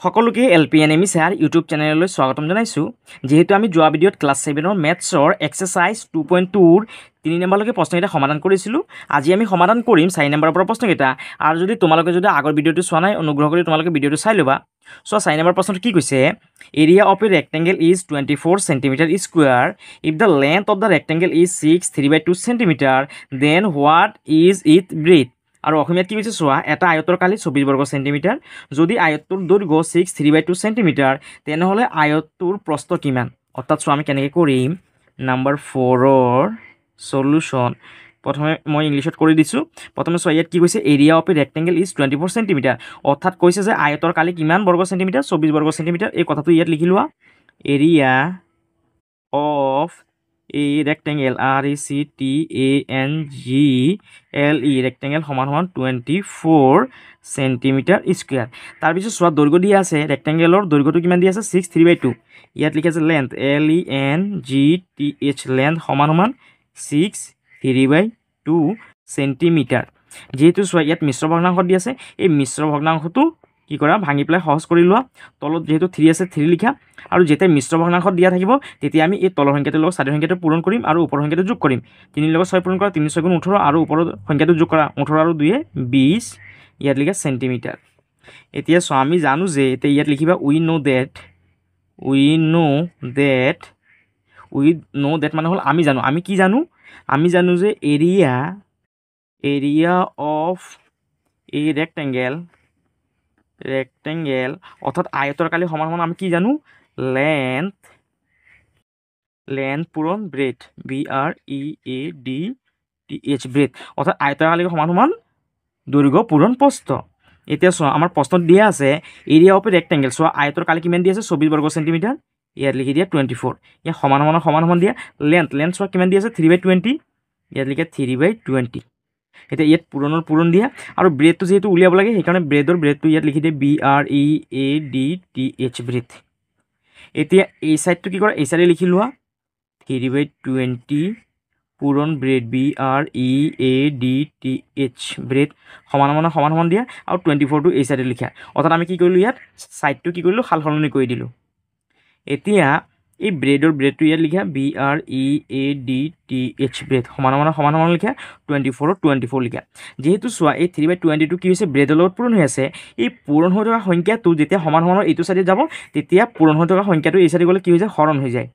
সকলোকে LPNME sir YouTube চেনেললৈ স্বাগতম জনাইছো। যেহেতু আমি যোৱা ভিডিঅ'ত ক্লাছ 7ৰ মেথছৰ এক্সাৰসাইজ 2.2ৰ 3 নম্বৰলৈকে প্ৰশ্নকেইটা সমাধান কৰিছিলোঁ। আজি আমি সমাধান কৰিম 4 নম্বৰৰ পৰা প্ৰশ্নকেইটা। আৰু যদি তোমালোকে যদি আগৰ ভিডিঅ'টো চোৱা নাই অনুগ্ৰহ কৰি তোমালোকে ভিডিঅ'টো চাই ল'বা। সো 4 নম্বৰ প্ৰশ্নটো কি কৈছে, area of a rectangle is 24 centimetre square if the length of the rectangle is 6/3/2 centimetre then what is it breadth. আৰু অসমীয়াত কি কৈছে চোৱা, এটা আয়তৰ কালি 24 বৰ্গ সেন্টিমিটাৰ। যদি আয়তটোৰ দৈৰ্ঘ্য 6/3/2 সেন্টিমিটাৰ তেনেহ'লে আয়তটোৰ প্ৰস্থ কিমান। অৰ্থাৎ চোৱা আমি কেনেকৈ কৰিম। নাম্বাৰ 4ৰ সলিউশন প্ৰথমে মই ইংলিছত কৰি দিছোঁ। প্ৰথমে চোৱা ইয়াত কি কৈছে, area of a rectangle is 24 centimetre. অৰ্থাৎ কৈছে যে আয়তৰ কালি কিমান বৰ্গ সেন্টিমিটাৰ, 24 বৰ্গ সেন্টিমিটাৰ। এই কথাটো ইয়াত লিখি লোৱা। Area of a rectangle RECTANGLE rectangle সমান 24 সেন্টিমিটাৰ স্কোয়াৰ। তাৰপিছত চোৱা দৈৰ্ঘ্য দিয়া আছে, ৰেক্টেংগেলৰ দৈৰ্ঘ্যটো কিমান দিয়া আছে 6/3/2। ইয়াত লিখি আছে লেন্থ LENGTH লেন্থ সমান 6/3/2 সেন্টিমিটাৰ। যেহেতু চোৱা ইয়াত মিশ্ৰ ভগ্নাংশ দিয়া আছে, এই মিশ্ৰ ভগ্নাংশটো কি কৰা ভাঙি পেলাই সহজ কৰি লোৱা। তলত যেহেতু 3 আছে 3 লিখা, আৰু যেতিয়া মিশ্ৰ ভগ্নাংশ দিয়া থাকিব তেতিয়া আমি এই তলৰ সংখ্যাটোৰ লগত চাৰিৰ সংখ্যাটো পূৰণ কৰিম আৰু ওপৰৰ সংখ্যাটো যোগ কৰিম। 3 লগত 6 পূৰণ কৰা, 3 × 6 = 18 আৰু ওপৰৰ সংখ্যাটো যোগ কৰা 18 আৰু 2 = 20। ইয়াত লিখা সেন্টিমিটাৰ। এতিয়া চোৱা আমি জানো যে এতিয়া ইয়াত লিখিবা উই নো ডেট মানে হ'ল আমি জানো। আমি কি জানো, আমি জানো যে এৰিয়া অফ এ ৰেক্টেংগেল অৰ্থাৎ আয়তৰ কালি সমান আমি কি জানো, লেন্থ পূৰণ ব্ৰেথ BREADTH ব্ৰেথ। অৰ্থাৎ আয়তৰ কালি সমান দৈৰ্ঘ্য পূৰণ প্ৰস্থ। এতিয়া চোৱা আমাৰ প্ৰশ্নত দিয়া আছে এৰিয়া অফ এ ৰেক্টেংগল। চোৱা আয়তৰ কালি কিমান দিয়া আছে 24 বৰ্গ সেন্টিমিটাৰ। ইয়াত লিখি দিয়া 24। ইয়াত সমান দিয়া লেন্থ চোৱা কিমান দিয়া আছে 3/20। ইয়াত লিখা 3/20। এতিয়া ইয়াত পূৰণ দিয়া আৰু ব্ৰেডটো যিহেতু উলিয়াব লাগে সেইকাৰণে ব্ৰেডটো ইয়াত লিখি দিয়ে BREADTH ব্ৰেথ। এতিয়া এই চাইডটো কি কৰা, এই চাইডে লিখি লোৱা 3/20 পূৰণ ব্ৰেড BREADTH ব্ৰেড সমান দিয়া আৰু 24টো এই চাইডে লিখা। অৰ্থাৎ আমি কি কৰিলোঁ, ইয়াত চাইডটো কি কৰিলোঁ সাল সলনি কৰি দিলোঁ। এতিয়া এই ব্ৰেডটো ইয়াত লিখা BREADTH ব্ৰেড সমান লিখা 24 লিখা। যেহেতু চোৱা এই 3/20টো কি হৈছে ব্ৰেডৰ লগত পূৰণ হৈ আছে, এই পূৰণ হৈ থকা সংখ্যাটো যেতিয়া সমান এইটো চাইডে যাব তেতিয়া পূৰণ হৈ থকা সংখ্যাটো এই চাইডে গ'লে কি হৈ যায়, হৰণ হৈ যায়।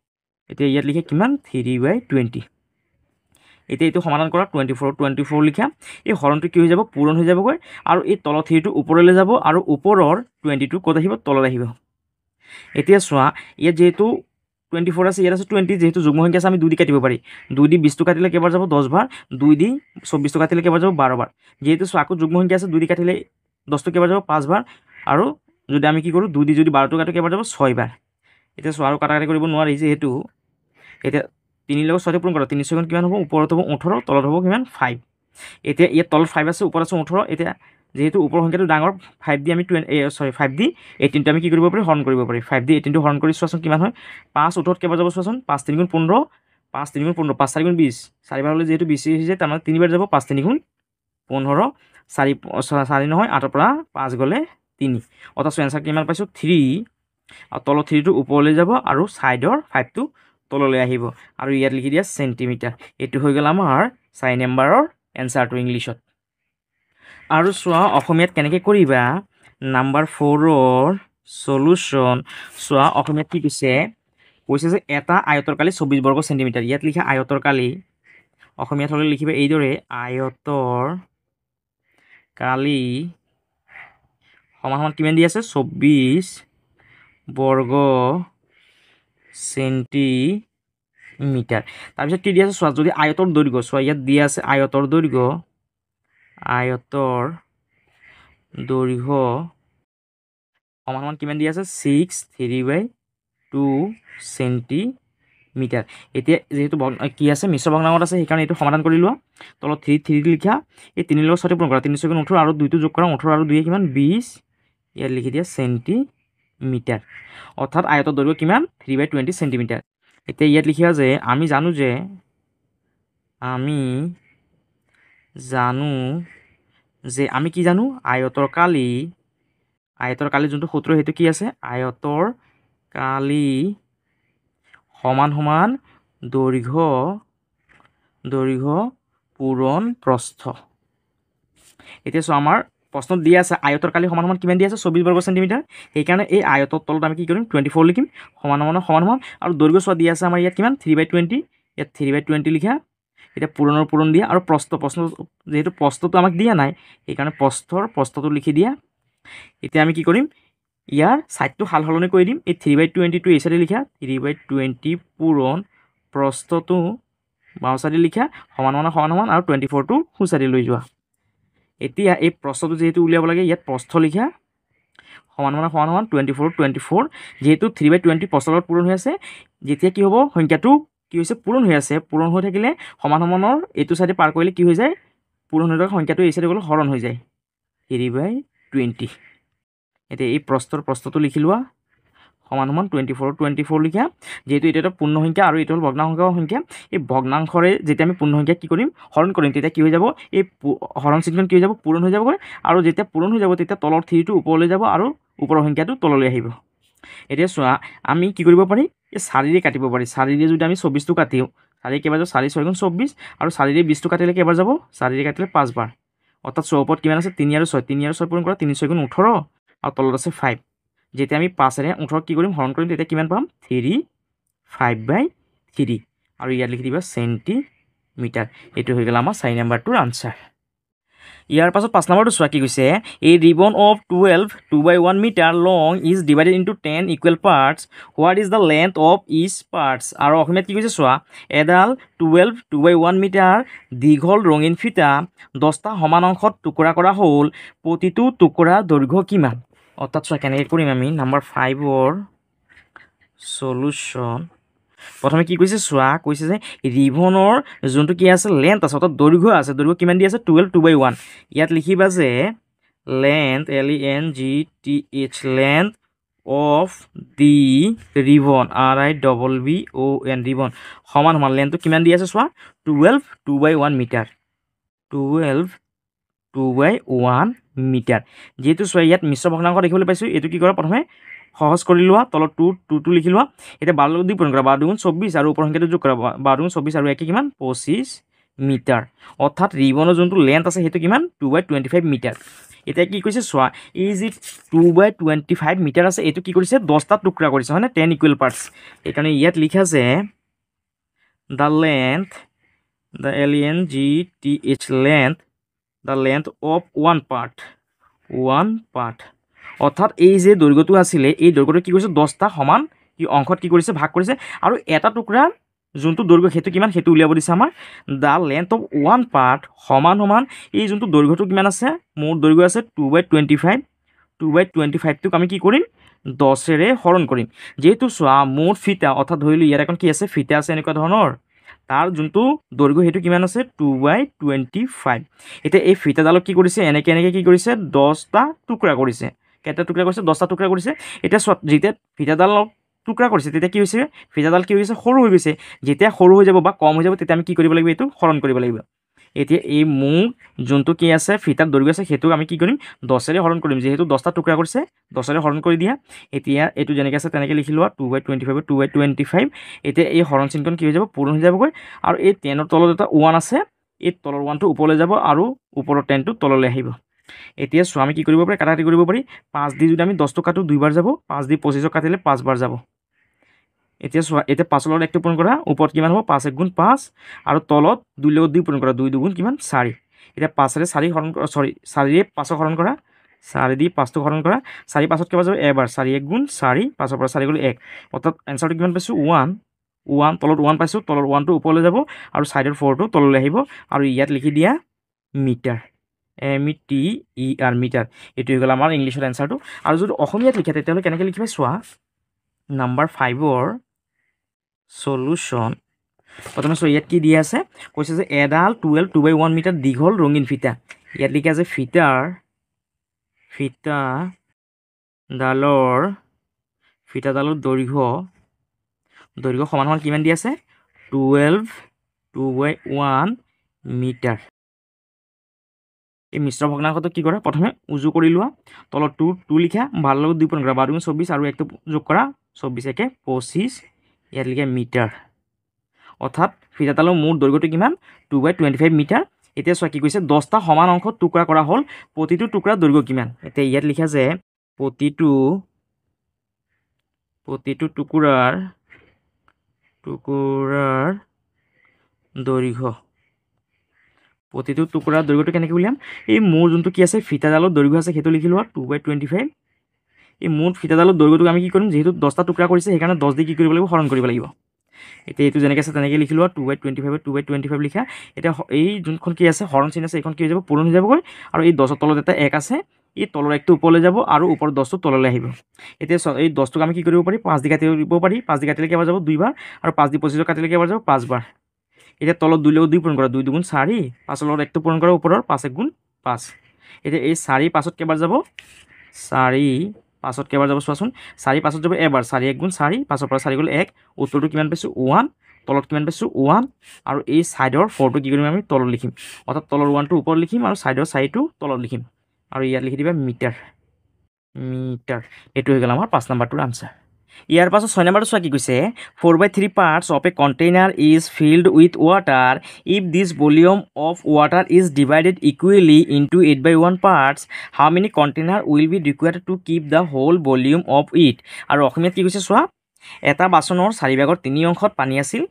এতিয়া ইয়াত লিখে কিমান 3/20। এতিয়া এইটো সমাধান কৰা 24 লিখা। এই হৰণটো কি হৈ যাব, পূৰণ হৈ যাবগৈ আৰু এই তলৰ 3টো ওপৰলৈ যাব আৰু ওপৰৰ 20টো ক'ত আহিব, তলত আহিব। এতিয়া চোৱা ইয়াত যিহেতু 24 আছে, ইয়াত আছে 20। যেহেতু যুগ্ম সংখ্যা আছে আমি 2 দি কাটিব পাৰি। 2 দি 20টো কাটিলে কেইবাৰ যাব 10 বাৰ, 2 দি 24টো কাটিলে কেইবাৰ যাব 12 বাৰ। যেহেতু চোৱা আকৌ যুগ্ম সংখ্যা আছে 2 দি কাটিলে 10টো কেইবাৰ যাব 5 বাৰ, আৰু যদি আমি কি কৰোঁ 2 দি যদি 12টো কাটো কেইবাৰ যাব 6 বাৰ। এতিয়া চোৱা আৰু কাটাকাটি কৰিব নোৱাৰি যিহেতু। এতিয়া 3 লগত 6 পূৰণ কৰা, 3 × 6 কিমান হ'ব, ওপৰত হ'ব 18, তলত হ'ব কিমান 5। এতিয়া ইয়াত তলত 5 আছে ওপৰত আছে 18। এতিয়া যেহেতু ওপৰৰ সংখ্যাটো ডাঙৰ 5 দি আমি 5 দি 18টো আমি কি কৰিব পাৰি, হৰণ কৰিব পাৰি। 5 দি 18টো হৰণ কৰি চোৱাচোন কিমান হয়, 5 18 কেইবাৰ যাব চোৱাচোন, 5 3 × 15, 5 3 × 15, 5 4 × 20, 4 বাৰ হ'লে যিহেতু 20 হৈ যায় তাৰমানে 3 বাৰ যাব, 5 3 × 15, 4 নহয় 8ৰ পৰা 5 গ'লে 3। অৰ্থাৎ এনচাৰ কিমান পাইছোঁ 3। আৰু তলৰ 3টো ওপৰলৈ যাব আৰু ছাইডৰ 5টো তললৈ আহিব আৰু ইয়াত লিখি দিয়া সেন্টিমিটাৰ। এইটো হৈ গ'ল আমাৰ 4 নম্বৰৰ এনচাৰটো ইংলিছত। আৰু চোৱা অসমীয়াত কেনেকৈ কৰিবা। নাম্বাৰ 4ৰ সলিউশন চোৱা অসমীয়াত কি কৈছে যে এটা আয়তৰ কালি 24 বৰ্গ সেন্টিমিটাৰ। ইয়াত লিখা আয়তৰ কালি, অসমীয়াত হ'লে লিখিবা এইদৰে আয়তৰ কালি সমান কিমান দি আছে 24 বৰ্গ সেন্টিমিটাৰ। তাৰপিছত কি দিয়া আছে চোৱা, যদি আয়তৰ দৈৰ্ঘ্য চোৱা ইয়াত দিয়া আছে আয়তৰ দৈৰ্ঘ্য সমান কিমান দিয়া আছে 6/3/2 সেন্টিমিটাৰ। এতিয়া যিহেতু কি আছে মিশ্ৰ ভগ্নাংশত আছে সেইকাৰণে এইটো সমাধান কৰি লোৱা। তলত 3 লিখা, এই 3 লগত 6 পূৰণ কৰা, 3 × 6 = 18 আৰু 2টো যোগ কৰা, 18 আৰু 2 কিমান 20। ইয়াত লিখি দিয়া সেন্টিমিটাৰ। অৰ্থাৎ আয়তৰ দৈৰ্ঘ্য কিমান 3/20 সেন্টিমিটাৰ। এতিয়া ইয়াত লিখিবা যে আমি জানো যে আমি কি জানো, আয়তৰ কালি আয়তৰ কালি যোনটো সূত্ৰ সেইটো কি আছে আয়তৰ কালি সমান সমান দৈৰ্ঘ্য পূৰণ প্ৰস্থ এতিয়া চোৱা আমাৰ প্ৰশ্নত দিয়া আছে আয়তৰ কালি সমান সমান কিমান দিয়া আছে 24 বৰ্গ চেণ্টিমিটাৰ সেইকাৰণে এই আয়তৰ তলত আমি কি কৰিম 24 লিখিম সমান সমান আৰু দৈৰ্ঘ্য চোৱা দিয়া আছে আমাৰ ইয়াত কিমান 3/20 ইয়াত 3/20 লিখা এটা পূৰণ দিয়া আৰু প্ৰস্থ যেহেতু প্ৰস্থটো আমাক দিয়া নাই সেইকাৰণে প্ৰস্থটো লিখি দিয়া এতিয়া আমি কি কৰিম ইয়াৰ সাইডটো হাল হলনি কৰি দিম এই 3/20 টো এই সাইডে লিখা 3/20 পূৰণ প্ৰস্থটো বাওঁ সাইডে লিখা সমান আৰু 24 টো সো সাইডে লৈ যোৱা এতিয়া এই প্ৰস্থটো যেহেতু উলিয়াব লাগে ইয়াত প্ৰস্থ লিখা সমান 24 যেহেতু 3/20 প্ৰস্থৰ লগত পূৰণ হৈ আছে যেতিয়া কি হ'ব সংখ্যাটো কি হৈছে পূৰণ হৈ থাকিলে সমান সমানৰ এইটো সাইডে পাৰ কৰিলে কি হৈ যায় পূৰণ হৈ থকা সংখ্যাটো এই সাইডে গ'লে হৰণ হৈ যায় 3/20 এতিয়া এই প্ৰস্থটো লিখি লোৱা সমান 24 লিখা যেহেতু এটা এটা পূৰ্ণ সংখ্যা আৰু এটা হ'ল ভগ্নাংশৰ সংখ্যা এই ভগ্নাংশৰে যেতিয়া আমি পূৰ্ণ সংখ্যা কি কৰিম হৰণ কৰিম তেতিয়া কি হৈ যাব এই হৰণ চিহ্ন কি হৈ যাব পূৰণ হৈ যাবগৈ আৰু যেতিয়া পূৰণ হৈ যাব তেতিয়া তলৰ 3 টো ওপৰলৈ যাব আৰু ওপৰৰ সংখ্যাটো তললৈ আহিব এতিয়া চোৱা আমি কি কৰিব পাৰি এই 4 ৰে কাটিব পাৰি 4 ৰে যদি আমি 24 টো কাটিও 4 কেইবাৰ যাব 4 6 গুণ 24 আৰু 4 ৰে 20 টো কাটিলে কেইবাৰ যাব 4 ৰে কাটিলে 5 বাৰ অৰ্থাৎ 100 ওপৰত কিমান আছে 3 আৰু 6 পূৰণ কৰা 3 6 গুণ 18 আৰু তলত আছে 5 যেতিয়া আমি 5 ৰে 18 কি কৰিম হৰণ কৰিম তেতিয়া কিমান পাম 5/3 আৰু ইয়াত লিখি দিবা সেন্টিমিটাৰ এটো হৈ গ'ল আমাৰ 4 নম্বৰটোৰ আনসাৰ ইয়াৰ পাছত 5 নম্বৰটো চোৱা কি কৈছে a ribbon of 12 2/1 meter long is divided into 10 equal parts what is the length of each parts আৰু অসমীয়াত কি কৈছে চোৱা এডাল 12 2/1 মিটাৰ দীঘল ৰঙীন ফিতা 10টা সমান অংশত টুকুৰা কৰা হ'ল প্ৰতিটো টুকুৰাৰ দৈৰ্ঘ্য কিমান অৰ্থাৎ চোৱা কেনেকৈ কৰিম আমি নাম্বাৰ 5 ৰ সলিউশন প্ৰথমে কি কৈছে চোৱা কৈছে যে ৰিবনৰ যোনটো কি আছে লেন্থ আছে অৰ্থাৎ দৈৰ্ঘ্য আছে দৈৰ্ঘ্য কিমান দি আছে 12 2/1 ইয়াত লিখিবা যে length LENGTH length of the ribbon RIBBON ribbon সমান লেন্থটো কিমান দি আছে চোৱা 12 2/1 মিটাৰ 12 2/1 মিটাৰ যেহেতু চোৱা ইয়াত মিশ্ৰ ভগ্নাংশ দেখিবলৈ পাইছোঁ এইটো কি কৰা প্ৰথমে সহজ কৰি লোৱা তলত 2 লিখি লোৱা এতিয়া 12 লগত 2 পূৰণ কৰা 12 গুণ 24 আৰু ওপৰ সংখ্যাটো যোগ কৰা 12 গুণ 24 আৰু একে কিমান 25 মিটাৰ অৰ্থাৎ ৰিবনৰ যোনটো লেন্থ আছে সেইটো কিমান 2/25 মিটাৰ এতিয়া কি কৈছে চোৱা এই যে 2/25 মিটাৰ আছে এইটো কি কৰিছে 10টা টুকুৰা কৰিছে হয়নে 10 ইকুৱেল পাৰ্টছ এইকাৰণে ইয়াত লিখা আছে the length the LENGTH length the length of one part অৰ্থাৎ এই যে দৈৰ্ঘ্যটো আছিলে এই দৈৰ্ঘ্যটো কি কৰিছে 10টা সমান কি অংশত কি কৰিছে ভাগ কৰিছে আৰু এটা টুকুৰাৰ যোনটো দৈৰ্ঘ্য সেইটো কিমান সেইটো উলিয়াব দিছে আমাৰ দা লেন্থ অফ ওৱান পাৰ্ট সমান এই যোনটো দৈৰ্ঘ্যটো কিমান আছে মোৰ দৈৰ্ঘ্য আছে 2/25 টোক আমি কি কৰিম 10 ৰে হৰণ কৰিম যেহেতু চোৱা মোৰ ফিটা অৰ্থাৎ ধৰিলো ইয়াৰ এখন কি আছে ফিটা আছে এনেকুৱা ধৰণৰ তাৰ যোনটো দৈৰ্ঘ্য সেইটো কিমান আছে 2/25 এতিয়া এই ফিটাডালক কি কৰিছে এনেকে কি কৰিছে 10টা টুকুৰা কৰিছে কেইটা টুকুৰা কৰিছে 10টা টুকুৰা কৰিছে এতিয়া যেতিয়া ফিটাডালক টুকুৰা কৰিছে তেতিয়া কি হৈছে ফিটাডাল কি হৈছে সৰু হৈ গৈছে যেতিয়া সৰু হৈ যাব বা কম হৈ যাব তেতিয়া আমি কি কৰিব লাগিব এইটো হৰণ কৰিব লাগিব এতিয়া এই মুখ যোনটো কি আছে ফিটাৰ দৈৰ্ঘ্য আছে সেইটো আমি কি কৰিম 10 ৰে হৰণ কৰিম যেহেতু 10টা টুকুৰা কৰিছে 10 ৰে হৰণ কৰি দিয়া এতিয়া এইটো যেনেকৈ আছে তেনেকৈ লিখি লোৱা 2/25 এতিয়া এই হৰণ চিহ্নখন কি হৈ যাব পূৰণ হৈ যাবগৈ আৰু এই 10ৰ তলত এটা 1 আছে এই তলৰ 1টো ওপৰলৈ যাব আৰু ওপৰৰ 10টো তললৈ আহিব এতিয়া চোৱা আমি কি কৰিব পাৰি কাটাকাটি কৰিব পাৰি 5 দি যদি আমি 10টো কাটো 2 বাৰ যাব 5 দি 25 কাটিলে 5 বাৰ যাব এতিয়া চোৱা এতিয়া 5 লগত 1টো পূৰণ কৰা ওপৰত কিমান হ'ব 5 1 গুণ 5 আৰু তলত 2 লগত 2 পূৰণ কৰা 2 2 গুণ কিমান 4 এতিয়া 5 ৰে 4 হৰণ সৰি 4 ৰে 5 হৰণ কৰা 4 দি 5টো হৰণ কৰা 4 5ত কেইবাৰ যাব এবাৰ 4 1 গুণ 4 5ৰ পৰা 4 গ'লে 1 অৰ্থাৎ এনসাৰটো কিমান পাইছোঁ 1 তলত 1 পাইছোঁ তলৰ 1টো ওপৰলৈ যাব আৰু সাইডৰ 4টো তললৈ আহিব আৰু ইয়াত লিখি দিয়া মিটাৰ METER মিটাৰ এইটো হৈ গ'ল আমাৰ ইংলিছৰ এনসাৰটো আৰু যদি অসমীয়াত লিখে তেতিয়াহ'লে কেনেকৈ লিখিবা চোৱা নাম্বাৰ 5 ৰ সলিউশন প্ৰথমে চোৱা ইয়াত কি দিয়া আছে কৈছে যে এডাল 12 2/1 মিটাৰ দীঘল ৰঙীন ফিটা ইয়াত লিখা আছে ফিটাডালৰ দৈৰ্ঘ্য সমান কিমান দি আছে 12 2/1 মিটাৰ এই মিশ্ৰ ভগ্নাংশটো কি কৰা প্ৰথমে উজু কৰি লোৱা তলত 2 লিখা 12 লগত 2 পূৰণ কৰা 12 × 24 আৰু 1টো যোগ কৰা 24 একে 25 ইয়াত লিখা মিটাৰ অৰ্থাৎ ফিতাডালৰ মুঠ দৈৰ্ঘ্যটো কিমান 2/25 মিটাৰ এতিয়া চোৱা কি কৈছে 10টা সমান অংশ টুকুৰা কৰা হ'ল প্ৰতিটো টুকুৰাৰ দৈৰ্ঘ্য কিমান এতিয়া ইয়াত লিখা যে প্ৰতিটো টুকুৰাৰ দৈৰ্ঘ্য প্ৰতিটো টুকুৰাৰ দৈৰ্ঘ্যটো কেনেকৈ উলিয়াম এই মোৰ যোনটো কি আছে ফিতাডালৰ দৈৰ্ঘ্য আছে সেইটো লিখি লোৱা 2/25 এই মুঠ ফিতাডালৰ দৈৰ্ঘ্যটোক আমি কি কৰিম যিহেতু 10টা টুকুৰা কৰিছে সেইকাৰণে 10 দি কি কৰিব লাগিব হৰণ কৰিব লাগিব এতিয়া এইটো যেনেকৈ আছে তেনেকৈ লিখি লোৱা 2/25 লিখা এতিয়া এই যোনখন কি আছে হৰণ চিন আছে এইখন কি হৈ যাব পূৰণ হৈ যাবগৈ আৰু এই 10ৰ তলত এটা 1 আছে এই তলৰ 1টো ওপৰলৈ যাব আৰু ওপৰৰ 10টো তললৈ আহিব এতিয়া এই 10টোক আমি কি কৰিব পাৰি 5 দি কাটিব পাৰি 5 দি কাটিলে কেইবাৰ যাব 2 বাৰ আৰু 5 দি 25 কাটিলে কেইবাৰ যাব 5 বাৰ এতিয়া তলত 2 লগত 2 পূৰণ কৰা 2 2 4 5ৰ লগত 1টো পূৰণ কৰা ওপৰৰ 5 1 5 এতিয়া এই 4 5ত কেইবাৰ যাব 4 5ত কেইবাৰ যাব চোৱাচোন 4 5ত যাব এবাৰ 4 1 4 5ৰ পৰা 4 গ'ল 1 উত্তৰটো কিমান পাইছোঁ 1 তলত কিমান পাইছোঁ 1 আৰু এই ছাইডৰ 4টো কি কৰিম আমি তলত লিখিম অৰ্থাৎ তলৰ 1টো ওপৰত লিখিম আৰু ছাইডৰ 4টো তলত লিখিম আৰু ইয়াত লিখি দিবা মিটাৰ এইটো হৈ গ'ল আমাৰ 5 নম্বৰটোৰ আনচাৰ ইয়াৰ পাছত 6 নম্বৰটো চোৱা কি কৈছে 4/3 parts of a container is filled with water if this volume of water is divided equally into 8/1 parts how many container will be required to keep the whole volume of it আৰু অসমীয়াত কি কৈছে চোৱা এটা বাচনৰ 4/3 অংশত পানী আছিল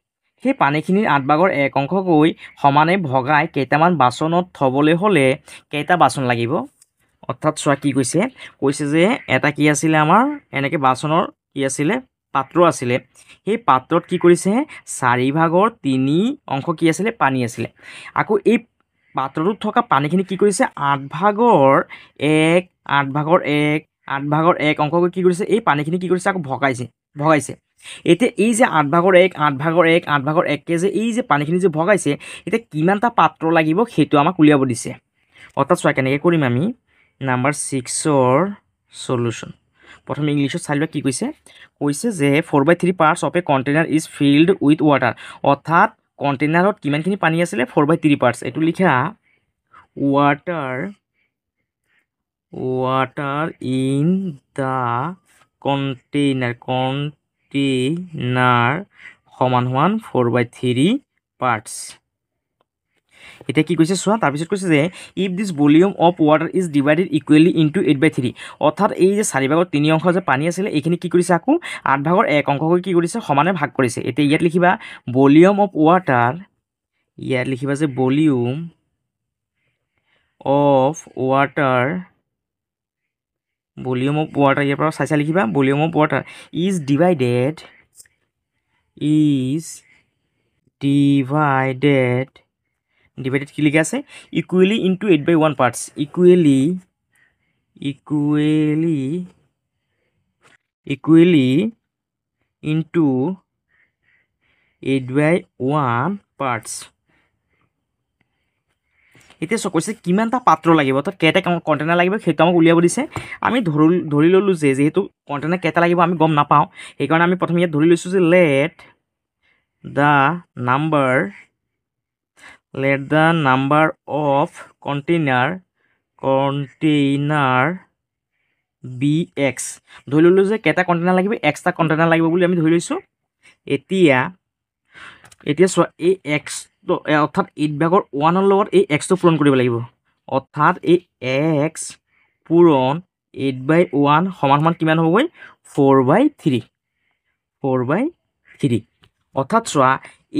সেই পানীখিনিৰ 8/1 অংশকৈ সমানে ভগাই কেইটামান বাচনত থবলৈ হ'লে কেইটা বাচন লাগিব অৰ্থাৎ চোৱা কি কৈছে যে এটা কি আছিলে আমাৰ এনেকৈ বাচনৰ কি আছিলে পাত্ৰ আছিলে সেই পাত্ৰত কি কৰিছে 4/3 অংশ কি আছিলে পানী আছিলে আকৌ এই পাত্ৰটোত থকা পানীখিনি কি কৰিছে 8/1 অংশকৈ কি কৰিছে এই পানীখিনি কি কৰিছে আকৌ ভগাইছে এতিয়া এই যে 8/1 যে এই যে পানীখিনি যে ভগাইছে এতিয়া কিমানটা পাত্ৰ লাগিব সেইটো আমাক উলিয়াব দিছে অৰ্থাৎ চোৱা কেনেকৈ কৰিম আমি নাম্বাৰ 6ৰ সলিউশ্যন প্ৰথমে ইংলিছত চাই লোৱা কি কৈছে যে 4/3 parts of a container is filled with water অৰ্থাৎ কণ্টেইনাৰত কিমানখিনি পানী আছিলে 4/3 parts এইটো লিখা water in the container সমান 4/3 parts এতিয়া কি কৈছে চোৱা তাৰপিছত কৈছে যে if this volume of water is divided equally into 8/3 অৰ্থাৎ এই যে 4/3 অংশ যে পানী আছিলে এইখিনি কি কৰিছে আকৌ 8/1 অংশকৈ কি কৰিছে সমানে ভাগ কৰিছে এতিয়া ইয়াত লিখিবা ভলিউম অফ ৱাটাৰ ইয়াত লিখিবা যে ভলিউম অফ ৱাটাৰ ইয়াৰ পৰা চাই লিখিবা volume of water is divided কি লিখা আছে equally into 8/1 parts equally into 8/1 parts এতিয়া চোৱা কৈছে কিমানটা পাত্ৰ লাগিব অৰ্থাৎ কেইটা কণ্টেইনাৰ লাগিব সেইটো আমাক উলিয়াব দিছে আমি ধৰি ল'লোঁ যে যিহেতু কণ্টেইনাৰ কেইটা লাগিব আমি গম নাপাওঁ সেইকাৰণে আমি প্ৰথমে ইয়াত ধৰি লৈছোঁ যে let the number of container be x ধৰি ল'লোঁ যে কেইটা কণ্টেইনাৰ লাগিব এক্সটা কণ্টেইনাৰ লাগিব বুলি আমি ধৰি লৈছোঁ এতিয়া চোৱা এই এক্স অৰ্থাৎ 8/1 লগত এই এক্সটো পূৰণ কৰিব লাগিব অৰ্থাৎ এই এক্স পূৰণ 8/1 সমান কিমান হ'বগৈ 4/3 অৰ্থাৎ চোৱা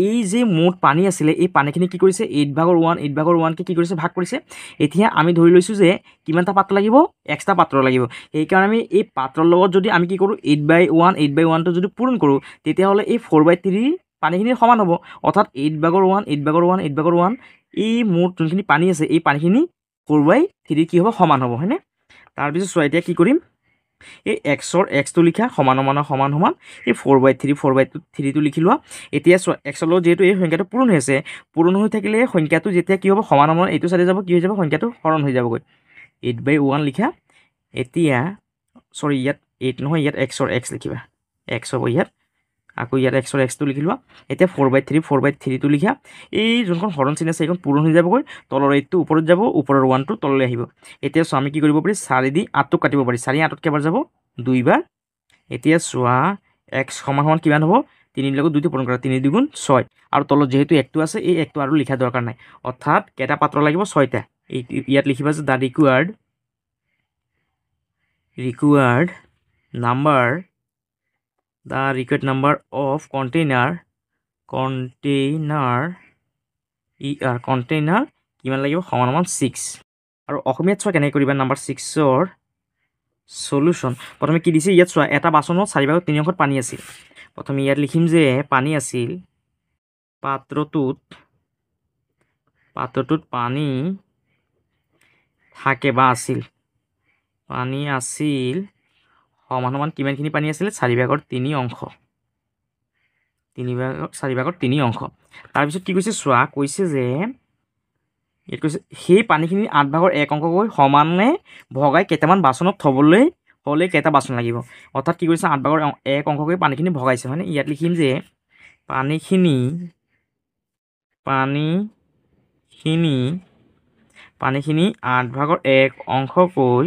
এই যে মুঠ পানী আছিলে এই পানীখিনি কি কৰিছে 8/1কে কি কৰিছে ভাগ কৰিছে এতিয়া আমি ধৰি লৈছোঁ যে কিমানটা পাত্ৰ লাগিব এক্সট্ৰা পাত্ৰ লাগিব সেইকাৰণে আমি এই পাত্ৰৰ লগত যদি আমি কি কৰোঁ 8/1টো যদি পূৰণ কৰোঁ তেতিয়াহ'লে এই 4/3 পানীখিনি সমান হ'ব অৰ্থাৎ 8/1 এই মুঠ যোনখিনি পানী আছে এই পানীখিনি 4/3 কি হ'ব সমান হ'ব হয়নে তাৰপিছত চোৱা এতিয়া কি কৰিম এই এক্সটো লিখা সমান এই 4/3টো লিখি লোৱা এতিয়া চোৱা এক্সৰ লগত যিহেতু এই সংখ্যাটো পূৰণ হৈ থাকিলে সংখ্যাটো যেতিয়া কি হ'ব সমান এইটো চাইডে যাব কি হৈ যাব সংখ্যাটো হৰণ হৈ যাবগৈ 8/1 লিখা এতিয়া ইয়াত 8 নহয় ইয়াত এক্স লিখিবা এক্স হ'ব ইয়াত আকৌ ইয়াত এক্সৰ এক্সটো লিখি লোৱা এতিয়া 4/3 টো লিখা এই যোনখন হৰণ চিন আছে এইখন পূৰণ হৈ যাবগৈ তলৰ 8টো ওপৰত যাব ওপৰৰ 1টো তললৈ আহিব এতিয়া চোৱা আমি কি কৰিব পাৰি 4 দি 8টোক কাটিব পাৰি 4 8ত কেইবাৰ যাব 2 বাৰ এতিয়া চোৱা x সমান কিমান হ'ব 3 লগত 2টো পূৰণ কৰা 3 2 গুণ 6 আৰু তলত যেহেতু 1টো আছে এই 1টো আৰু লিখা দৰকাৰ নাই অৰ্থাৎ কেইটা পাত্ৰ লাগিব 6টা ইয়াত লিখিবা যে দা required number of container কিমান লাগিব সমান 6 আৰু অসমীয়াত চোৱা কেনেকৈ কৰিবা নাম্বাৰ 6ৰ সলিউশন প্ৰথমে কি দিছে ইয়াত চোৱা এটা বাচনত 4/3 অংশত পানী আছিল প্ৰথমে ইয়াত লিখিম যে পানী আছিল পাত্ৰটোত পানী থাকে বা আছিল পানী আছিল সমান কিমানখিনি পানী আছিল 4/3 অংশ 4/3 অংশ তাৰপিছত কি কৈছে চোৱা কৈছে যে ইয়াত কৈছে সেই পানীখিনি 8/1 অংশকৈ সমানে ভগাই কেইটামান বাচনত থবলৈ হ'লে কেইটা বাচন লাগিব অৰ্থাৎ কি কৰিছে 8/1 অংশকৈ পানীখিনি ভগাইছে মানে ইয়াত লিখিম যে পানীখিনি 8/1 অংশকৈ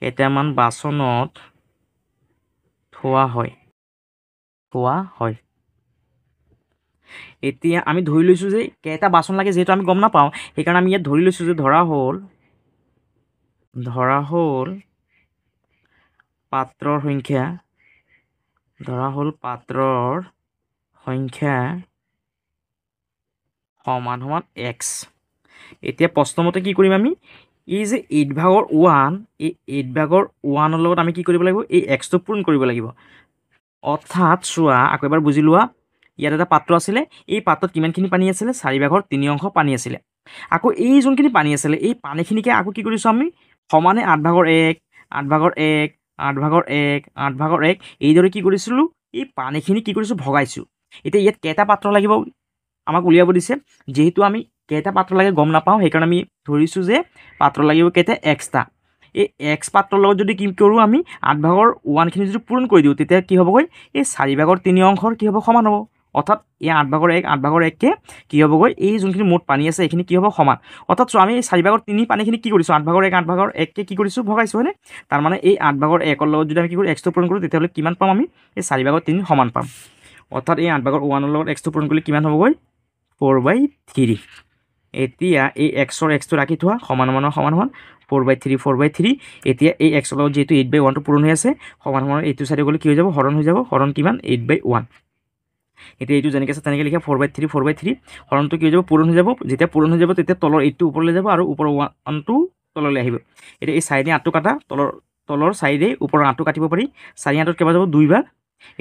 কেইটামান বাচনত থোৱা হয় এতিয়া আমি ধৰি লৈছোঁ যে কেইটা বাচন লাগে যেহেতু আমি গম নাপাওঁ সেইকাৰণে আমি ইয়াত ধৰি লৈছোঁ যে ধৰা হ'ল পাত্ৰৰ সংখ্যা সমান x এতিয়া প্ৰশ্নমতে কি কৰিম আমি এই যে 8/1 এই 8/1 লগত আমি কি কৰিব লাগিব এই xটো পূৰণ কৰিব লাগিব অৰ্থাৎ চোৱা আকৌ এবাৰ বুজি লোৱা ইয়াত এটা পাত্ৰ আছিলে এই পাত্ৰত কিমানখিনি পানী আছিলে 4/3 অংশ পানী আছিলে আকৌ এই যোনখিনি পানী আছিলে এই পানীখিনিকে আকৌ কি কৰিছোঁ আমি সমানে 8/1 এইদৰে কি কৰিছিলোঁ এই পানীখিনি কি কৰিছোঁ ভগাইছোঁ এতিয়া ইয়াত কেইটা পাত্ৰ লাগিব আমাক উলিয়াব দিছে যেহেতু আমি কেইটা পাত্ৰ লাগে গম নাপাওঁ সেইকাৰণে আমি ধৰিছোঁ যে পাত্ৰ লাগিব কেইটা এক্সটা এই x পাত্ৰৰ লগত যদি কি কৰোঁ আমি 8/1খিনি যদি পূৰণ কৰি দিওঁ তেতিয়া কি হ'বগৈ এই 4/3 অংশৰ কি হ'ব সমান হ'ব অৰ্থাৎ এই 8/1কে কি হ'বগৈ এই যোনখিনি মুঠ পানী আছে এইখিনি কি হ'ব সমান অৰ্থাৎ চোৱা আমি 4/3 পানীখিনি কি কৰিছোঁ 8/1কে কি কৰিছোঁ ভগাইছোঁ হয়নে তাৰমানে এই 8/1 লগত যদি আমি কি কৰোঁ xটো পূৰণ কৰোঁ তেতিয়াহ'লে কিমান পাম আমি এই 4/3 সমান পাম অৰ্থাৎ এই 8/1 লগত xটো পূৰণ কৰিলে কিমান হ'বগৈ 4/3 এতিয়া এই xটো ৰাখি থোৱা সমান 4/3 এতিয়া এই x লগত যেহেতু 8/1টো পূৰণ হৈ আছে সমান এইটো চাইডে গ'লে কি হৈ যাব হৰণ হৈ যাব হৰণ কিমান 8/1 এতিয়া এইটো যেনেকৈ আছে তেনেকৈ লিখা 4/3 হৰণটো কি হৈ যাব পূৰণ হৈ যাব যেতিয়া পূৰণ হৈ যাব তেতিয়া তলৰ 8টো ওপৰলৈ যাব আৰু ওপৰৰ 1টো তললৈ আহিব এতিয়া এই চাইডে 8টো কাটা তলৰ চাইডে ওপৰৰ 8টো কাটিব পাৰি 4 8ত কেইবাৰ যাব 2 বাৰ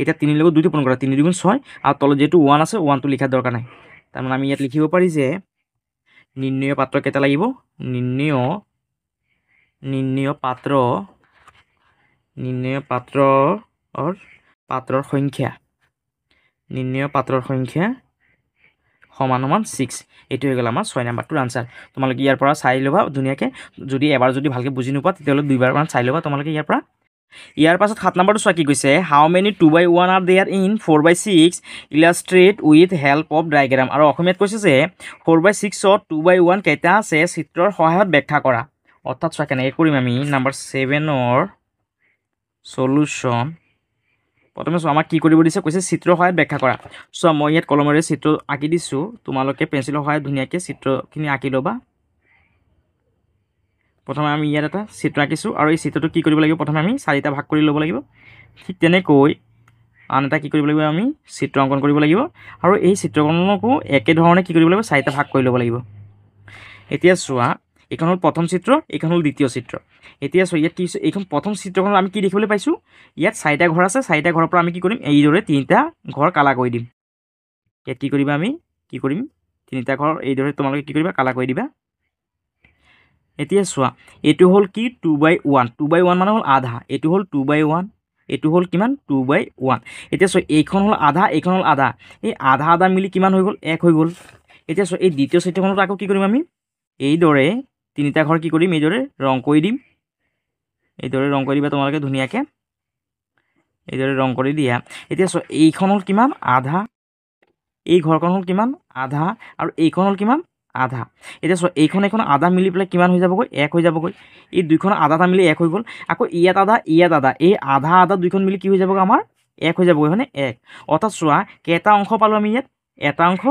এতিয়া 3 লগত 2টো পূৰণ কৰা 3 2 গুণ 6 আৰু তলত যেহেতু 1 আছে 1টো লিখাৰ দৰকাৰ নাই তাৰমানে আমি ইয়াত লিখিব পাৰি যে নিৰ্ণয় পাত্ৰ কেইটা লাগিব নিৰ্ণয় পাত্ৰৰ সংখ্যা সমান 6 এইটো হৈ গ'ল আমাৰ 6 নম্বৰটোৰ আনচাৰ তোমালোকে ইয়াৰ পৰা চাই ল'বা ধুনীয়াকৈ যদি এবাৰ যদি ভালকৈ বুজি নোপোৱা তেতিয়াহ'লে 2বাৰমান চাই ল'বা তোমালোকে ইয়াৰ পাছত 7 নম্বৰটো চোৱা কি কৈছে how many 2/1 are there in 4/6 illustrate with help of diagram আৰু অসমীয়াত কৈছে যে 4/6ত 2/1 কেইটা আছে চিত্ৰৰ সহায়ত ব্যাখ্যা কৰা অৰ্থাৎ চোৱা কেনেকৈ কৰিম আমি নাম্বাৰ 7ৰ সলিউশ্যন প্ৰথমে চোৱা আমাক কি কৰিব দিছে কৈছে চিত্ৰৰ সহায়ত ব্যাখ্যা কৰা চোৱা মই ইয়াত কলমেৰে চিত্ৰ আঁকি দিছোঁ তোমালোকে পেঞ্চিলৰ সহায়ত ধুনীয়াকৈ চিত্ৰখিনি আঁকি ল'বা প্ৰথমে আমি ইয়াত এটা চিত্ৰ আঁকিছোঁ আৰু এই চিত্ৰটো কি কৰিব লাগিব প্ৰথমে আমি 4টা ভাগ কৰি ল'ব লাগিব ঠিক তেনেকৈ আন এটা কি কৰিব লাগিব আমি চিত্ৰ অংকন কৰিব লাগিব আৰু এই চিত্ৰকৰণকো একেধৰণে কি কৰিব লাগিব 4টা ভাগ কৰি ল'ব লাগিব এতিয়া চোৱা এইখন হ'ল প্ৰথম চিত্ৰ এইখন হ'ল দ্বিতীয় চিত্ৰ এতিয়া চোৱা ইয়াত কি হৈছে এইখন প্ৰথম চিত্ৰখনত আমি কি দেখিবলৈ পাইছোঁ ইয়াত 4টা ঘৰ আছে 4টা ঘৰৰ পৰা আমি কি কৰিম এইদৰে 3টা ঘৰ কালা কৰি দিম ইয়াত কি কৰিবা আমি কি কৰিম 3টা ঘৰ এইদৰে তোমালোকে কি কৰিবা কালা কৰি দিবা এতিয়া চোৱা এইটো হ'ল কি 2/1 মানে হ'ল আধা এইটো হ'ল 2/1 এইটো হ'ল কিমান 2/1 এতিয়া চোৱা এইখন হ'ল আধা এইখন হ'ল আধা এই আধা মিলি কিমান হৈ গ'ল 1 হৈ গ'ল এতিয়া চোৱা এই দ্বিতীয় চিত্ৰখনত আকৌ কি কৰিম আমি এইদৰে তিনিটা ঘৰ কি কৰিম এইদৰে ৰং কৰি দিম এইদৰে ৰং কৰি দিবা তোমালোকে ধুনীয়াকৈ এইদৰে ৰং কৰি দিয়া এতিয়া চোৱা এইখন হ'ল কিমান আধা এই ঘৰখন হ'ল কিমান আধা আৰু এইখন হ'ল কিমান আধা এতিয়া চোৱা এইখন আধা মিলি পেলাই কিমান হৈ যাবগৈ 1 হৈ যাবগৈ এই দুইখন আধাটা মিলি 1 হৈ গ'ল আকৌ ইয়াত আধা এই আধা আধা দুইখন মিলি কি হৈ যাবগৈ আমাৰ 1 হৈ যাবগৈ হয়নে 1 অৰ্থাৎ চোৱা কেইটা অংশ পালোঁ আমি ইয়াত এটা অংশ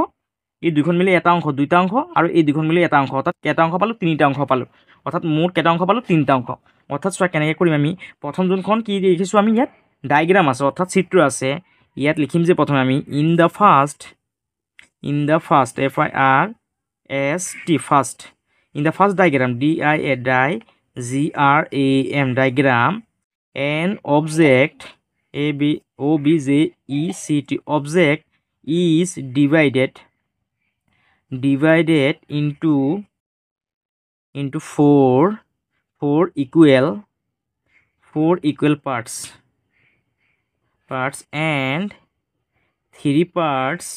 এই দুইখন মিলি এটা অংশ দুইটা অংশ আৰু এই দুইখন মিলি এটা অংশ অৰ্থাৎ কেইটা অংশ পালোঁ তিনিটা অংশ পালোঁ অৰ্থাৎ মুঠ কেইটা অংশ পালোঁ তিনিটা অংশ অৰ্থাৎ চোৱা কেনেকৈ কৰিম আমি প্ৰথম যোনখন কি দেখিছোঁ আমি ইয়াত ডায়েগ্ৰাম আছে অৰ্থাৎ চিত্ৰ আছে ইয়াত লিখিম যে প্ৰথমে আমি in the first FIRST first in the first diagram DIAGRAM diagram an object OBJECT object is divided into four equal parts and 3 parts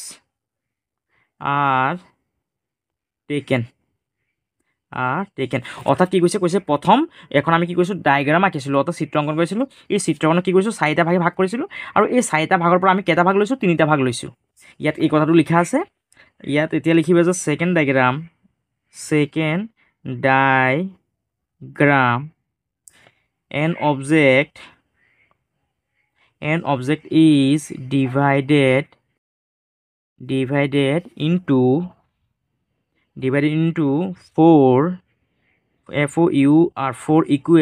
are taken অৰ্থাৎ কি কৈছে প্ৰথম এখন আমি কি কৰিছোঁ ডায়েগ্ৰাম আঁকিছিলোঁ অৰ্থাৎ চিত্ৰ অংকন কৰিছিলোঁ এই চিত্ৰখনত কি কৰিছোঁ 4টা ভাগে ভাগ কৰিছিলোঁ আৰু এই 4টা ভাগৰ পৰা আমি কেইটা ভাগ লৈছোঁ 3টা ভাগ লৈছোঁ ইয়াত এই কথাটো লিখা আছে ইয়াত এতিয়া লিখিবা যে second diagram an object is divided into four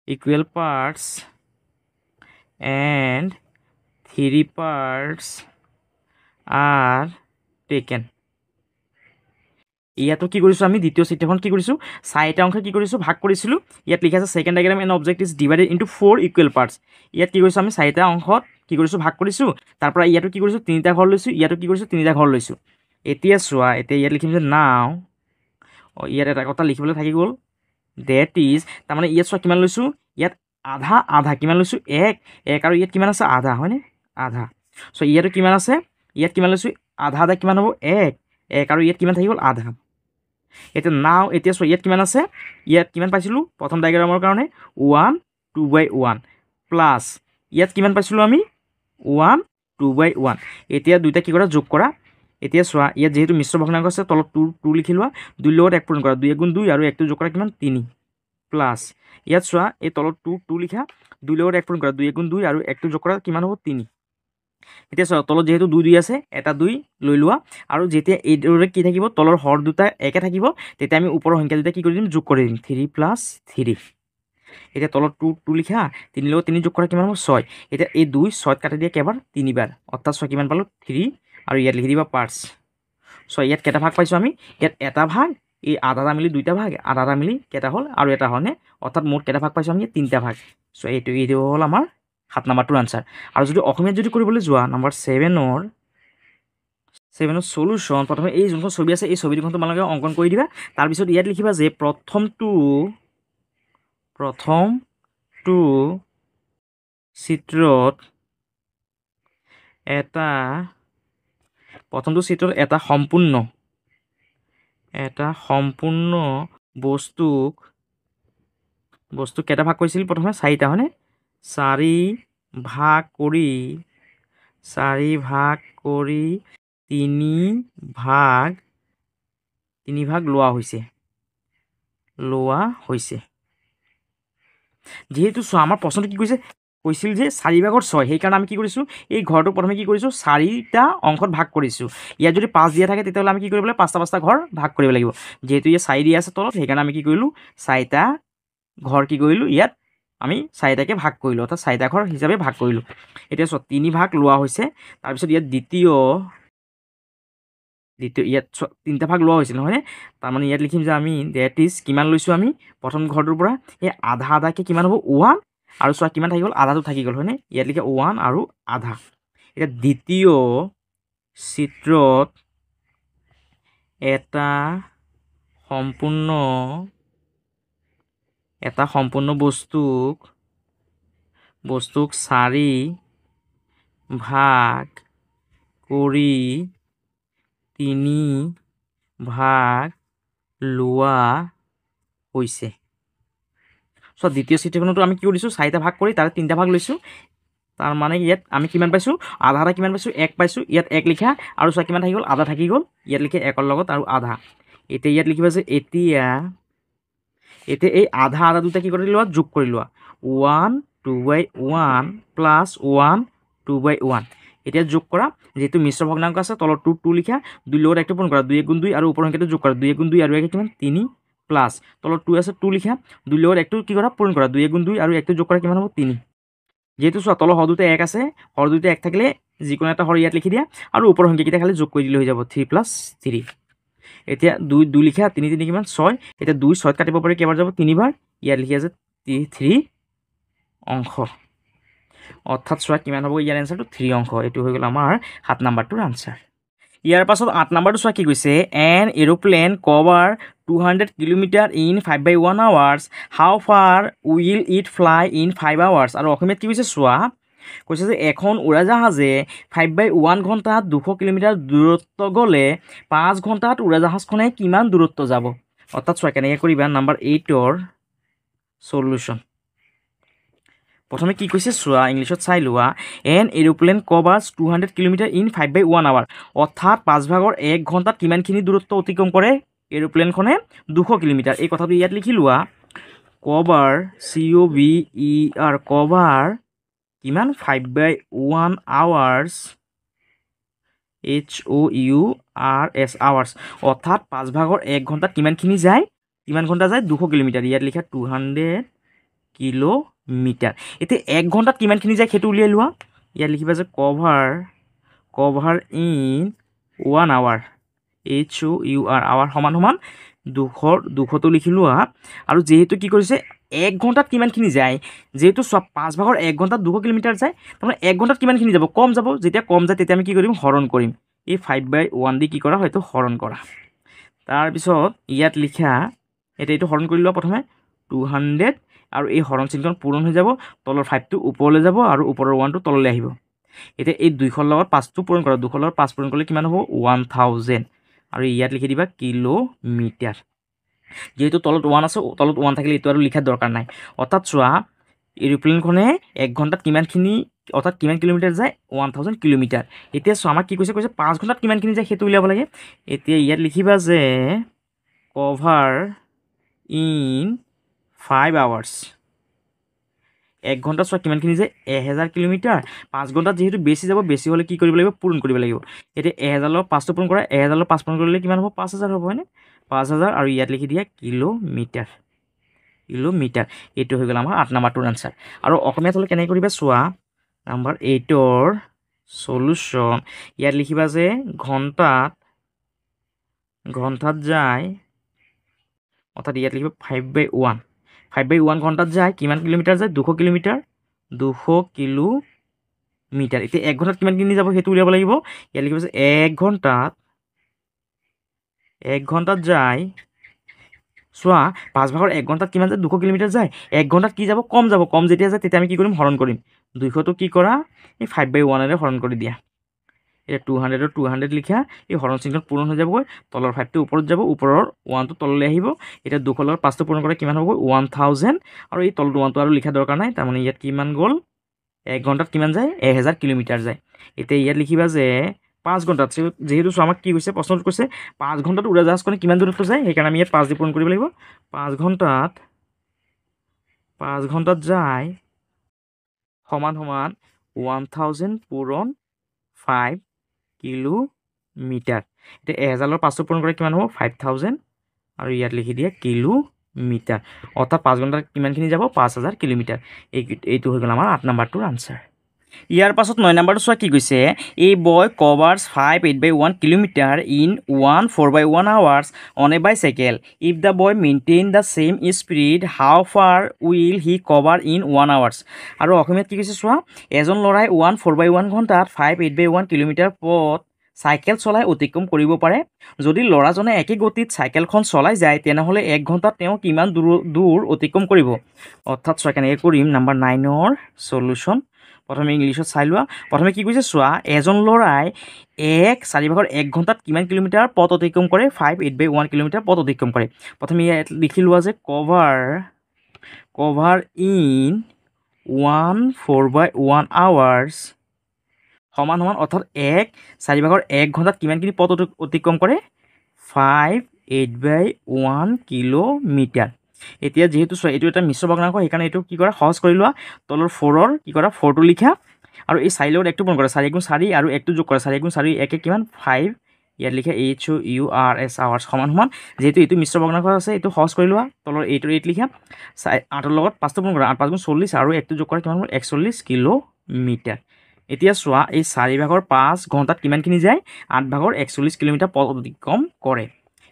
equal parts and 3 parts are taken ইয়াতো কি কৰিছোঁ আমি দ্বিতীয় চিত্ৰখন কি কৰিছোঁ 4টা অংশ কি কৰিছোঁ ভাগ কৰিছিলোঁ ইয়াত লিখা আছে second diagram an object is divided into 4 equal parts ইয়াত কি কৰিছোঁ আমি 4টা অংশত কি কৰিছোঁ ভাগ কৰিছোঁ তাৰ পৰা ইয়াতো কি কৰিছোঁ 3টা ঘৰ লৈছোঁ ইয়াতো কি কৰিছোঁ 3টা ঘৰ লৈছোঁ এতিয়া চোৱা ইয়াত লিখিম যে নাও ইয়াত এটা কথা লিখিবলৈ থাকি গ'ল ডেট ইজ তাৰমানে ইয়াত চোৱা কিমান লৈছোঁ ইয়াত আধা কিমান লৈছোঁ 1 আৰু ইয়াত কিমান আছে আধা হয়নে আধা চ' ইয়াতো কিমান আছে ইয়াত কিমান লৈছোঁ আধা কিমান হ'ব 1 আৰু ইয়াত কিমান থাকি গ'ল আধা এতিয়া নাও এতিয়া চোৱা ইয়াত কিমান আছে ইয়াত কিমান পাইছিলোঁ প্ৰথম ডায়েগ্ৰামৰ কাৰণে 1 2/1 প্লাছ ইয়াত কিমান পাইছিলোঁ আমি 1 2/1 এতিয়া দুইটা কি কৰা যোগ কৰা এতিয়া চোৱা ইয়াত যেহেতু মিশ্ৰ ভগ্নাংশ আছে তলত 2 লিখি লোৱা 2 লগত 1 পূৰণ কৰা 2 × 2 আৰু 1টো যোগ কৰা কিমান 3 প্লাছ ইয়াত চোৱা এই তলত 2 লিখা 2 লগত 1 পূৰণ কৰা 2 × 2 আৰু 1টো যোগ কৰা কিমান হ'ব 3 এতিয়া চোৱা তলত যেহেতু 2 আছে এটা 2 লৈ লোৱা আৰু যেতিয়া এইদৰে কি থাকিব তলৰ হৰ দুটা একে থাকিব তেতিয়া আমি ওপৰৰ সংখ্যা দুটা কি কৰি দিম যোগ কৰি দিম 3 + 3 এতিয়া তলত 2 লিখা 3 লগত 3 যোগ কৰা কিমান হ'ব 6 এতিয়া এই 2 6 কাটি দিয়া কেইবাৰ 3 বাৰ অৰ্থাৎ 6 কিমান পালোঁ 3 আৰু ইয়াত লিখি দিবা পাৰ্টছ চ' ইয়াত কেইটা ভাগ পাইছোঁ আমি ইয়াত এটা ভাগ এই আধাটা মিলি দুইটা ভাগ আধাটা মিলি কেইটা হ'ল আৰু এটা হয়নে অৰ্থাৎ মুঠ কেইটা ভাগ পাইছোঁ আমি 3টা ভাগ চ' এইটো হ'ল আমাৰ 7 নম্বৰটোৰ আনচাৰ আৰু যদি অসমীয়াত যদি কৰিবলৈ যোৱা নম্বৰ 7ৰ সলিউশ্যন প্ৰথমে এই যোনখন ছবি আছে এই ছবি দুখন তোমালোকে অংকন কৰি দিবা তাৰপিছত ইয়াত লিখিবা যে প্ৰথমটো চিত্ৰত এটা সম্পূৰ্ণ বস্তুক কেইটা ভাগ কৰিছিল প্ৰথমে 4টা হয়নে 4 ভাগ কৰি 3 ভাগ লোৱা হৈছে যেহেতু চোৱা আমাৰ প্ৰশ্নটো কি কৈছিল যে 4 ভাগৰ 6 সেইকাৰণে আমি কি কৰিছোঁ এই ঘৰটো প্ৰথমে কি কৰিছোঁ 4টা অংশত ভাগ কৰিছোঁ ইয়াত যদি 5 দিয়া থাকে তেতিয়াহ'লে আমি কি কৰিব লাগিব 5টা ঘৰ ভাগ কৰিব লাগিব যেহেতু ইয়াত 4 দিয়া আছে তলত সেইকাৰণে আমি কি কৰিলোঁ 4টা ঘৰ কি কৰিলোঁ ইয়াত আমি 4টাকে ভাগ কৰিলোঁ অৰ্থাৎ 4টা ঘৰ হিচাপে ভাগ কৰিলোঁ এতিয়া চোৱা 3 ভাগ লোৱা হৈছে তাৰপিছত ইয়াত দ্বিতীয় ইয়াত 3টা ভাগ লোৱা হৈছিল নহয়নে তাৰমানে ইয়াত লিখিম যে আমি ডেট ইজ কিমান লৈছোঁ আমি প্ৰথম ঘৰটোৰ পৰা এই আধাকে কিমান হ'ব 1 আৰু চোৱা কিমান থাকি গ'ল আধাটো থাকি গ'ল হয়নে ইয়াত লিখে 1 আৰু আধা এতিয়া দ্বিতীয় চিত্ৰত এটা সম্পূৰ্ণ বস্তুক 4 ভাগ কৰি 3 ভাগ লোৱা হৈছে। চ' দ্বিতীয় চিত্ৰখনতো আমি কি কৰিছোঁ 4টা ভাগ কৰি তাৰে 3টা ভাগ লৈছোঁ। তাৰ মানে ইয়াত আমি কিমান পাইছোঁ আধা কিমান পাইছোঁ 1 পাইছোঁ। ইয়াত 1 লিখা আৰু চোৱা কিমান থাকি গ'ল আধা থাকি গ'ল। ইয়াত লিখে 1ৰ লগত আৰু আধা। এতিয়া ইয়াত লিখিবা যে এতিয়া এই আধা দুটা কি কৰি লোৱা যোগ কৰি লোৱা 1 2/1 প্লাছ 1 2/1। এতিয়া যোগ কৰা যেহেতু মিশ্ৰ ভগ্নাংক আছে তলত 2 লিখা 2 লগত 1টো পূৰণ কৰা 2 × 2 আৰু ওপৰ সংখ্যাটো যোগ কৰা 2 × 2 আৰু 1 কিমান 3 প্লাছ তলত 2 আছে 2 লিখা 2 লগত 1টো কি কৰা পূৰণ কৰা 2 × 2 আৰু 1টো যোগ কৰা কিমান হ'ব 3। যেহেতু চোৱা তলৰ হৰ দুটা 1 আছে হৰ দুটা 1 থাকিলে যিকোনো এটা হৰ ইয়াত লিখি দিয়া আৰু ওপৰ সংখ্যাকেইটা খালি যোগ কৰি দিলে হৈ যাব 3 + 3। এতিয়া 2 লিখা 3 3 কিমান 6। এতিয়া 2 6 কাটিব পাৰি কেইবাৰ যাব 3বাৰ। ইয়াত লিখি আছে 3 অংশ। অৰ্থাৎ চোৱা কিমান হ'ব ইয়াৰ এনচাৰটো 3 অংশ। এইটো হৈ গ'ল আমাৰ 7 নম্বৰটোৰ আনচাৰ। ইয়াৰ পাছত 8 নম্বৰটো চোৱা কি কৈছে N aeroplane cover 200 kilometre in 5/1 hours how far will it fly in 5 hours. আৰু অসমীয়াত কি কৈছে চোৱা কৈছে যে এখন উৰাজাহাজে 5/1 ঘণ্টাত 200 কিলোমিটাৰ দূৰত্ব গ'লে 5 ঘণ্টাত উৰাজাহাজখনে কিমান দূৰত্ব যাব। অৰ্থাৎ চোৱা কেনেকৈ কৰিবা নম্বৰ 8ৰ সলিউশ্যন। প্ৰথমে কি কৈছে চোৱা ইংলিছত চাই লোৱা an aeroplane covers 200 kilometre in 5/1 hour. অৰ্থাৎ 5/1 ঘণ্টাত কিমানখিনি দূৰত্ব অতিক্ৰম কৰে এৰোপ্লেনখনে 200 কিলোমিটাৰ। এই কথাটো ইয়াত লিখি লোৱা কভাৰ COVER কভাৰ কিমান 5/1 আৱাৰ্ছ HOURS আৱাৰ্ছ। অৰ্থাৎ 5/1 ঘণ্টাত কিমানখিনি যায় কিমান ঘণ্টা যায় 200 কিলোমিটাৰ। ইয়াত লিখা 200 কিলোমিটাৰ। এতিয়া 1 ঘণ্টাত কিমানখিনি যায় সেইটো উলিয়াই লোৱা। ইয়াত লিখিবা যে cover in 1 hour HOUR hour সমান 200টো লিখি লোৱা। আৰু যিহেতু কি কৰিছে 1 ঘণ্টাত কিমানখিনি যায় যিহেতু চোৱা 5/1 ঘণ্টাত 200 কিলোমিটাৰ যায় তাৰমানে 1 ঘণ্টাত কিমানখিনি যাব কম যাব। যেতিয়া কম যায় তেতিয়া আমি কি কৰিম হৰণ কৰিম। এই 5/1 দি কি কৰা হয়তো হৰণ কৰা। তাৰপিছত ইয়াত লিখা এতিয়া এইটো হৰণ কৰি লোৱা প্ৰথমে 200 আৰু এই হৰণ চিনখন পূৰণ হৈ যাব তলৰ 5টো ওপৰলৈ যাব আৰু ওপৰৰ 1টো তললৈ আহিব। এতিয়া এই 200ৰ লগত 5টো পূৰণ কৰা 200ৰ লগত 5 পূৰণ কৰিলে কিমান হ'ব 1000 আৰু ইয়াত লিখি দিবা কিলোমিটাৰ। যেহেতু তলত 1 আছে তলত 1 থাকিলে এইটো আৰু লিখাৰ দৰকাৰ নাই। অৰ্থাৎ চোৱা এৰোপ্লেনখনে 1 ঘণ্টাত কিমানখিনি অৰ্থাৎ কিমান কিলোমিটাৰ যায় 1000 কিলোমিটাৰ। এতিয়া চোৱা আমাক কি কৈছে 5 ঘণ্টাত কিমানখিনি যায় সেইটো উলিয়াব লাগে। এতিয়া ইয়াত লিখিবা যে কভাৰ ইন 5 আৱাৰ্ছ 1 ঘণ্টাত চোৱা কিমানখিনি যায় 1000 কিলোমিটাৰ। 5 ঘণ্টাত যিহেতু বেছি যাব বেছি হ'লে কি কৰিব লাগিব পূৰণ কৰিব লাগিব। এতিয়া 1000 লগত 5টো পূৰণ কৰা 1000 লগত 5 পূৰণ কৰিলে কিমান হ'ব 5000 হ'ব হয়নে 5000 আৰু ইয়াত লিখি দিয়া কিলোমিটাৰ। এইটো হৈ গ'ল আমাৰ 8 নম্বৰটোৰ আনচাৰ। আৰু অসমীয়াত হ'লে কেনেকৈ কৰিবা চোৱা নম্বৰ 8ৰ সলিউশ্যন। ইয়াত লিখিবা যে ঘণ্টাত যায় অৰ্থাৎ ইয়াত লিখিবা 5/1 ঘণ্টাত যায় কিমান কিলোমিটাৰ যায় 200 কিলোমিটাৰ। এতিয়া 1 ঘণ্টাত কিমানখিনি যাব সেইটো উলিয়াব লাগিব। ইয়াত লিখিব যে 1 ঘণ্টাত যায় চোৱা 5/1 ঘণ্টাত কিমান যায় 200 কিলোমিটাৰ যায়। 1 ঘণ্টাত কি যাব কম যেতিয়া যায় তেতিয়া আমি কি কৰিম হৰণ কৰিম 200টো কি কৰা এই 5/1ৰে হৰণ কৰি দিয়া। এতিয়া 200 লিখা এই হৰণ চিহ্নত পূৰণ হৈ যাবগৈ তলৰ 5টো ওপৰত যাব ওপৰৰ 1টো তললৈ আহিব। এতিয়া 200 লগত 5টো পূৰণ কৰা কিমান হ'ব 1000 আৰু এই তলটো 1টো আৰু লিখা দৰকাৰ নাই তাৰমানে ইয়াত কিমান গ'ল 1 ঘণ্টাত কিমান যায় 1000 কিলোমিটাৰ যায়। এতিয়া ইয়াত লিখিবা যে 5 ঘণ্টাত যিহেতু চোৱা আমাক কি কৈছে প্ৰশ্নটো কৈছে 5 ঘণ্টাত উৰাজাহাজখনে কিমান দূৰত্ব যায় সেইকাৰণে আমি ইয়াত 5 দি পূৰণ কৰিব লাগিব। 5 ঘণ্টাত যায় সমান 1000 পূৰণ 5 কিলোমিটাৰ। এতিয়া 1000 লগত 5টো পূৰণ কৰা কিমান হ'ব 5000 আৰু ইয়াত লিখি দিয়া কিলোমিটাৰ। অৰ্থাৎ 5 ঘণ্টাত কিমানখিনি যাব 5000 কিলোমিটাৰ। এইটো হৈ গ'ল আমাৰ 8 নম্বৰটোৰ আনচাৰ। ইয়াৰ পাছত 9 নম্বৰটো চোৱা কি কৈছে a boy covers 5/8/1 kilometre in 1 4/1 hours on a bicycle if the boy maintain the same speed how far will he cover in 1 hours. আৰু অসমীয়াত কি কৈছে চোৱা এজন ল'ৰাই 1 4/1 ঘণ্টাত 5/8/1 কিলোমিটাৰ পথ চাইকেল চলাই অতিক্ৰম কৰিব পাৰে। যদি ল'ৰাজনে একে গতিত চাইকেলখন চলাই যায় তেনেহ'লে 1 ঘণ্টাত তেওঁ কিমান দূৰ অতিক্ৰম কৰিব। অৰ্থাৎ চোৱা কেনেকৈ কৰিম নম্বৰ 9ৰ সলিউশ্যন। প্ৰথমে ইংলিছত চাই লোৱা প্ৰথমে কি কৈছে চোৱা এজন ল'ৰাই 1/4 ঘণ্টাত কিমান কিলোমিটাৰ পথ অতিক্ৰম কৰে 5/8/1 কিলোমিটাৰ পথ অতিক্ৰম কৰে প্ৰথমে ইয়াত লিখি লোৱা যে কভাৰ ইন 1/4 আৱাৰ্ছ সমান অৰ্থাৎ 1/4 ঘণ্টাত কিমানখিনি পথ অতিক্ৰম কৰে 5/8/1 কিলোমিটাৰ এতিয়া যেহেতু চোৱা এইটো এটা মিশ্ৰ ভগ্নাংশ সেইকাৰণে এইটো কি কৰা সহজ কৰি লোৱা তলৰ 4ৰ কি কৰা 4টো লিখা আৰু এই 4 লগত 1টো পূৰণ কৰা 4 × 4 আৰু 1টো যোগ কৰা 4 × 4 1 কিমান 5 ইয়াত লিখা HOURS আৱাৰ্ছ সমান যেহেতু এইটো মিশ্ৰ ভগ্নাংশ আছে এইটো সহজ কৰি লোৱা তলৰ 8ৰ 8 লিখা 8ৰ লগত 5টো পূৰণ কৰা 8 5 × 40 আৰু 1টো যোগ কৰা কিমান হ'ব 41 কিলোমিটাৰ এতিয়া চোৱা এই 4/5 ঘণ্টাত কিমানখিনি যায় 8/41 কিলোমিটাৰ পথ অতিক্ৰম কৰে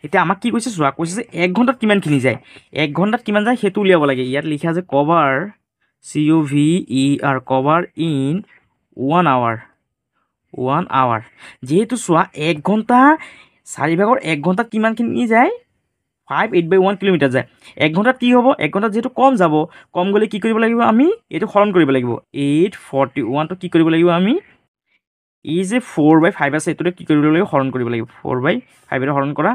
এতিয়া আমাক কি কৈছে চোৱা কৈছে যে 1 ঘণ্টাত কিমানখিনি যায় 1 ঘণ্টাত কিমান যায় সেইটো উলিয়াব লাগে ইয়াত লিখা আছে কভাৰ কভাৰ ইন 1 আৱাৰ যেহেতু চোৱা 1 ঘণ্টা 4/1 ঘণ্টাত কিমানখিনি যায় 5/8/1 কিলোমিটাৰ যায় 1 ঘণ্টাত কি হ'ব 1 ঘণ্টাত যেহেতু কম যাব কম গ'লে কি কৰিব লাগিব আমি এইটো হৰণ কৰিব লাগিব 841টো কি কৰিব লাগিব আমি এই যে 4/5 আছে এইটোতে কি কৰিব লাগিব হৰণ কৰিব লাগিব 4/5 হৰণ কৰা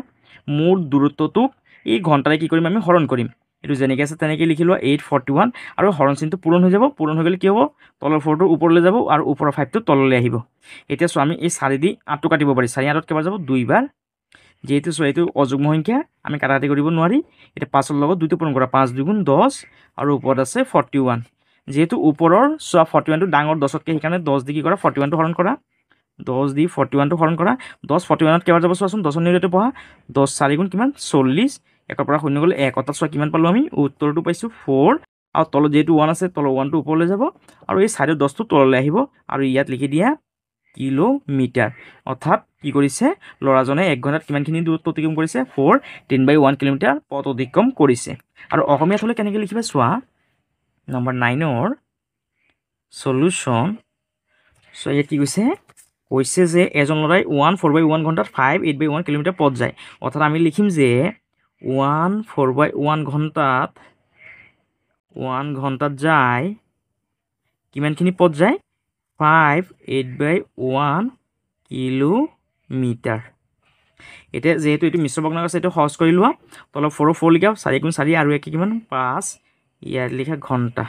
মোৰ দূৰত্বটোক এই ঘণ্টাৰে কি কৰিম আমি হৰণ কৰিম এইটো যেনেকৈ আছে তেনেকৈ লিখি লোৱা 841 আৰু হৰণ চিনটো পূৰণ হৈ যাব পূৰণ হৈ গ'লে কি হ'ব তলৰ 4টো ওপৰলৈ যাব আৰু ওপৰৰ 5টো তললৈ আহিব এতিয়া চোৱা আমি এই 4 দি 8টো কাটিব পাৰি 4 8ত কেইবাৰ যাব 2 বাৰ যেহেতু চোৱা এইটো অযুগ্ম সংখ্যা আমি কাটাকাটি কৰিব নোৱাৰি এতিয়া 5ৰ লগত 2টো পূৰণ কৰা 5 2 × 10 আৰু ওপৰত আছে 41 যেহেতু ওপৰৰ চোৱা 41টো ডাঙৰ 10তকৈ সেইকাৰণে 10 দি কি কৰা 41টো হৰণ কৰা 10 দি 41টো হৰণ কৰা 10 41ত কেইবাৰ যাব চোৱাচোন 10ৰ নিউতে পঢ়া 10 4 গুণ কিমান 40 1ৰ পৰা 0 গ'লে 1 অৰ্থাৎ চোৱা কিমান পালোঁ আমি উত্তৰটো পাইছোঁ 4 আৰু তলত যিহেতু 1 আছে তলৰ 1টো ওপৰলৈ যাব আৰু এই চাইডৰ 10টো তললৈ আহিব আৰু ইয়াত লিখি দিয়া কিলোমিটাৰ অৰ্থাৎ কি কৰিছে ল'ৰাজনে 1 ঘণ্টাত কিমানখিনি দূৰত্ব অতিক্ৰম কৰিছে 4/10/1 কিলোমিটাৰ পথ অতিক্ৰম কৰিছে আৰু অসমীয়াত হ'লে কেনেকৈ লিখিবা চোৱা নম্বৰ 9ৰ সলিউশ্যন চ' ইয়াত কি কৈছে যে এজন ল'ৰাই 1/4/1 ঘণ্টাত 5/8/1 কিলোমিটাৰ পথ যায় অৰ্থাৎ আমি লিখিম যে 1/4/1 ঘণ্টাত যায় কিমানখিনি পথ যায় 5/8/1 কিলোমিটাৰ এতিয়া যেহেতু এইটো মিশ্ৰ ভগ্নাংশ আছে এইটো সহজ কৰি লোৱা তলৰ 4ৰ 4 লিখা 4 × 4 আৰু 1 কিমান 5 ইয়াত লিখা ঘণ্টা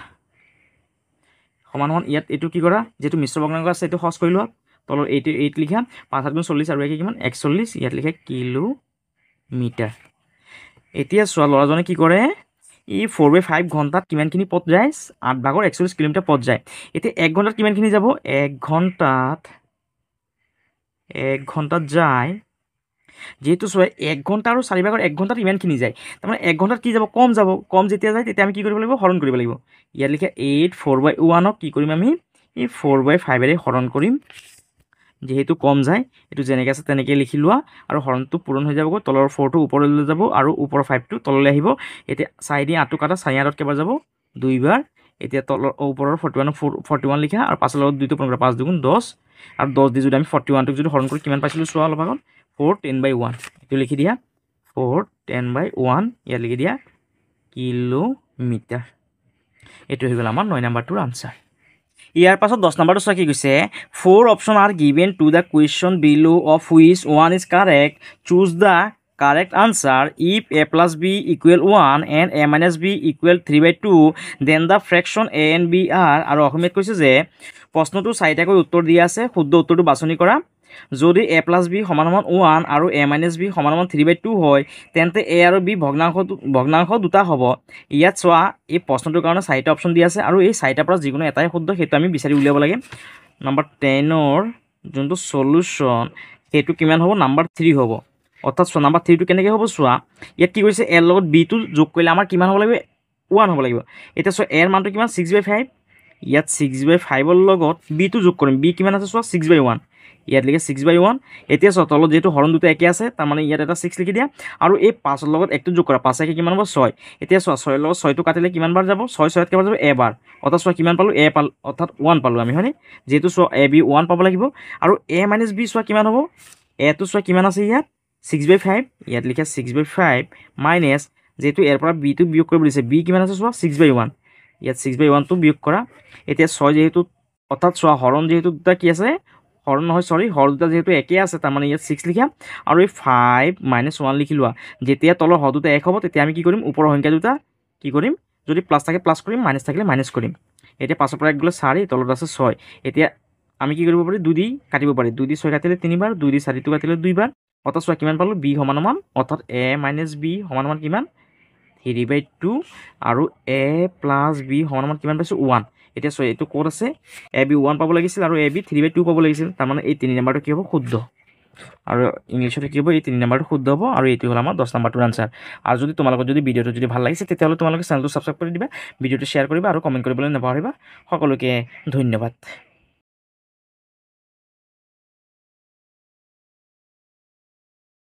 সমান ইয়াত এইটো কি কৰা যেহেতু মিশ্ৰ ভগ্নাংশ আছে এইটো সহজ কৰি লোৱা তলৰ 8 লিখা 5 7 × 40 আৰু 1 কিমান 41 ইয়াত লিখা কিলোমিটাৰ এতিয়া চোৱা ল'ৰাজনে কি কৰে এই 4/5 ঘণ্টাত কিমানখিনি পথ যায় 8/41 কিলোমিটাৰ পথ যায় এতিয়া 1 ঘণ্টাত কিমানখিনি যাব 1 ঘণ্টাত যায় যেহেতু চোৱা 1 ঘণ্টা আৰু 4/1 ঘণ্টাত ইমানখিনি যায় তাৰমানে 1 ঘণ্টাত কি যাব কম যেতিয়া যায় তেতিয়া আমি কি কৰিব লাগিব হৰণ কৰিব লাগিব ইয়াত লিখা 4/1ক কি কৰিম আমি এই 4/5ৰে হৰণ কৰিম যেহেতু কম যায় এইটো যেনেকৈ আছে তেনেকৈ লিখি লোৱা আৰু হৰণটো পূৰণ হৈ যাবগৈ তলৰ 4টো ওপৰলৈ যাব আৰু ওপৰৰ 5টো তললৈ আহিব এতিয়া 4 দি 8টো কাটা 4 8ত কেইবাৰ যাব 2 বাৰ এতিয়া তলৰ ওপৰৰ 41 লিখা আৰু 5ৰ লগত 2টো পূৰণ কৰা 5 2 × 10 আৰু 10 দি যদি আমি 41টোক যদি হৰণ কৰি কিমান পাইছিলোঁ চোৱা অলপ আগত 4/10/1 এইটো লিখি দিয়া 4/10/1 ইয়াত লিখি দিয়া কিলোমিটাৰ এইটো হৈ গ'ল আমাৰ 9 নম্বৰটোৰ আনচাৰ ইয়াৰ পাছত 10 নম্বৰটো চোৱা কি কৈছে 4 options are given to the question below of which one is correct choose the correct answer if a + b = 1 and a - b = 3/2 then the fraction a and b are আৰু অসমীয়াত কৈছে যে প্ৰশ্নটো 4টাকৈ উত্তৰ দিয়া আছে শুদ্ধ উত্তৰটো বাছনি কৰা যদি a + b = 1 আৰু a - b = 3/2 হয় তেন্তে a আৰু b ভগ্নাংশ দুটা হ'ব ইয়াত চোৱা এই প্ৰশ্নটোৰ কাৰণে 4টা অপশ্যন দিয়া আছে আৰু এই 4টাৰ পৰা যিকোনো এটাই শুদ্ধ সেইটো আমি বিচাৰি উলিয়াব লাগে নম্বৰ 10ৰ যোনটো সলিউশ্যন সেইটো কিমান হ'ব নম্বৰ 3 হ'ব অৰ্থাৎ চোৱা নম্বৰ 3টো কেনেকৈ হ'ব চোৱা ইয়াত কি কৰিছে এৰ লগত বিটো যোগ কৰিলে আমাৰ কিমান হ'ব লাগিব 1 হ'ব লাগিব এতিয়া চোৱা এৰ মানটো কিমান 6/5 ইয়াত 6/5ৰ লগত বিটো যোগ কৰিম বি কিমান আছে চোৱা 6/1 ইয়াত লিখে 6/1 এতিয়া চোৱা তলত যেহেতু হৰণ দুটা একে আছে তাৰমানে ইয়াত এটা 6 লিখি দিয়া আৰু এই 5ৰ লগত 1টো যোগ কৰা 5 1 কিমান হ'ব 6 এতিয়া চোৱা 6ৰ লগত 6টো কাটিলে কিমান বাৰ যাব 6 6ত কেইবাৰ যাব এবাৰ অৰ্থাৎ চোৱা কিমান পালোঁ এ পালোঁ অৰ্থাৎ 1 পালোঁ আমি হয়নে যেহেতু চোৱা a b 1 পাব লাগিব আৰু a - b চোৱা কিমান হ'ব এটো চোৱা কিমান আছে ইয়াত 6/5 ইয়াত লিখা 6/5 মাইনাছ যেহেতু এৰ পৰা বিটো বিয়োগ কৰিব দিছে বি কিমান আছে চোৱা 6/1 ইয়াত 6/1টো বিয়োগ কৰা এতিয়া 6 যেহেতু অৰ্থাৎ চোৱা হৰণ যিহেতু দুটা কি আছে হৰণ নহয় সৰি হৰ দুটা যিহেতু একে আছে তাৰমানে ইয়াত 6 লিখিম আৰু এই 5 - 1 লিখি লোৱা যেতিয়া তলৰ হৰ দুটা এক হ'ব তেতিয়া আমি কি কৰিম ওপৰৰ সংখ্যা দুটা কি কৰিম যদি প্লাছ থাকে প্লাছ কৰিম মাইনাছ থাকিলে মাইনাছ কৰিম এতিয়া 5 পৰা 1 গ'লে 4 তলত আছে 6 এতিয়া আমি কি কৰিব পাৰি 2 দি কাটিব পাৰি 2 দি 6 কাটিলে 3 বাৰ 2 দি 4 কাটিলে 2 বাৰ অৰ্থাৎ চোৱা কিমান পালোঁ b সমান অৰ্থাৎ a - b সমান কিমান 3/2 আৰু a + b সমান কিমান পাইছোঁ 1 এতিয়া চোৱা এইটো ক'ত আছে ab 1 পাব লাগিছিল আৰু ab 3/2 পাব লাগিছিল তাৰমানে এই 3 নম্বৰটো কি হ'ব শুদ্ধ আৰু ইংলিছত কি হ'ব এই 3 নম্বৰটো শুদ্ধ হ'ব আৰু এইটো হ'ল আমাৰ 10 নম্বৰটোৰ আনসাৰ আৰু যদি তোমালোকৰ যদি ভিডিঅ'টো যদি ভাল লাগিছে তেতিয়াহ'লে তোমালোকে চেনেলটো ছাবস্ক্ৰাইব কৰি দিবা ভিডিঅ'টো শ্বেয়াৰ কৰিবা আৰু কমেণ্ট কৰিবলৈ নাপাহৰিবা সকলোকে ধন্যবাদ